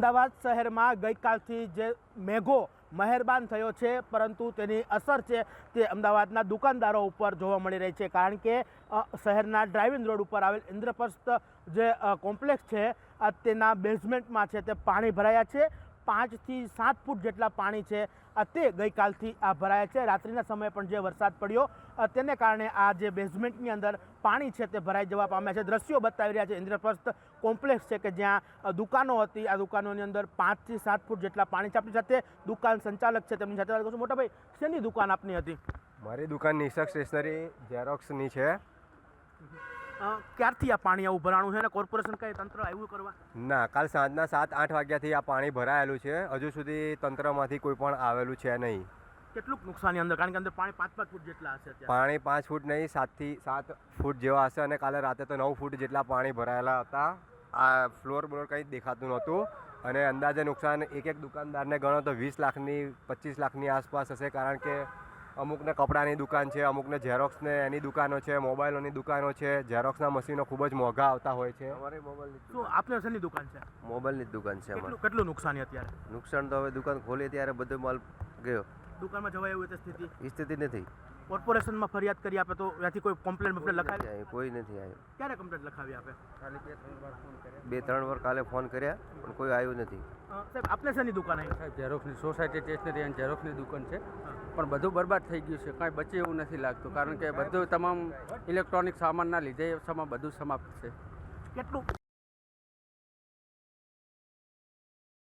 અમદાવાદ શહેરમાં ગઈકાલથી જે મેઘો મહેરબાન થયો છે, પરંતુ તેની અસર છે તે અમદાવાદના દુકાનદારો ઉપર જોવા મળી રહી છે. કારણ કે શહેરના ડ્રાઇવિંગ રોડ ઉપર આવેલ ઇન્દ્રપ્રસ્થ જે કોમ્પ્લેક્સ છે તેના બેઝમેન્ટમાં છે તે પાણી ભરાયા છે. 5 થી 7 ફૂટ જેટલા પાણી છે તે ગઈકાલથી આ ભરાયા છે. રાત્રિના સમયે પણ જે વરસાદ પડ્યો તેને કારણે આ જે બેઝમેન્ટની અંદર પાણી છે તે ભરાઈ જવા પામ્યા છે. દ્રશ્યો બતાવી રહ્યા છે ઇન્દ્રપ્રસ્થ કોમ્પ્લેક્સ છે કે જ્યાં દુકાનો હતી. આ દુકાનોની અંદર 5 થી 7 ફૂટ જેટલા પાણી છે. આપણી સાથે દુકાન સંચાલક છે, તેમની સાથે વાત કરશું. મોટા ભાઈ, શેની દુકાન આપની હતી? મારી દુકાન નિશક સ્ટેશનરી ઝેરોક્સની છે. ક્યારથી આ પાણી આવું ભરાણું છે અને કોર્પોરેશન કઈ તંત્ર આવ્યું કરવા? ના, કાલ સાંજના 7-8 વાગ્યાથી આ પાણી ભરાયેલું છે. હજુ સુધી તંત્રમાંથી કોઈ પણ આવેલું છે નહીં. કેટલું નુકસાની અંદર? કારણ કે અંદર પાણી 5-5 ફૂટ જેટલા હશે. પાણી 5 ફૂટ નહીં, 7 થી 7 ફૂટ જેવા હશે. અને કાલે રાતે તો 9 ફૂટ જેટલા પાણી ભરાયેલા હતા. આ ફ્લોર કંઈ દેખાતું નહોતું. અને અંદાજે નુકસાન એક દુકાનદારને ગણો તો 20 લાખની 25 લાખની આસપાસ હશે. કારણ કે અમુકને કપડાની દુકાન છે, અમુકને ઝેરોક્સને એની દુકાનો છે, મોબાઈલોની દુકાનો છે. ઝેરોક્સના મશીનો ખૂબ જ મોંઘા આવતા હોય છે. અમારી મોબાઈલની શું આપને શેની દુકાન છે? મોબાઈલની જ દુકાન છે અમારે. કેટલું નુકસાની અત્યારે? નુકસાન તો હવે દુકાન ખોલી ત્યારે બધો માલ ગયો. દુકાનમાં જવાય એવી સ્થિતિ? એ સ્થિતિ નથી. કોર્પોરેશનમાં ફરિયાદ કરી આપે તો ત્યાંથી કોઈ કમ્પ્લેન્ટ લખાવી? કોઈ નથી આવ્યું. ક્યારે કમ્પ્લેન્ટ લખાવી આપે? 2-3 વાર કાલે ફોન કર્યા પણ કોઈ આવ્યું નથી. સાહેબ, આપને શેની દુકાન આવી? સાહેબ, ઝેરોક્સની સોસાયટી સ્ટેશનરી અને ઝેરોક્સની દુકાન છે, પણ બધું બરબાદ થઈ ગયું છે. કાંઈ બચે એવું નથી લાગતું. કારણ કે બધું તમામ ઇલેક્ટ્રોનિક સામાનના લીધે બધું સમાપ્ત છે. કેટલું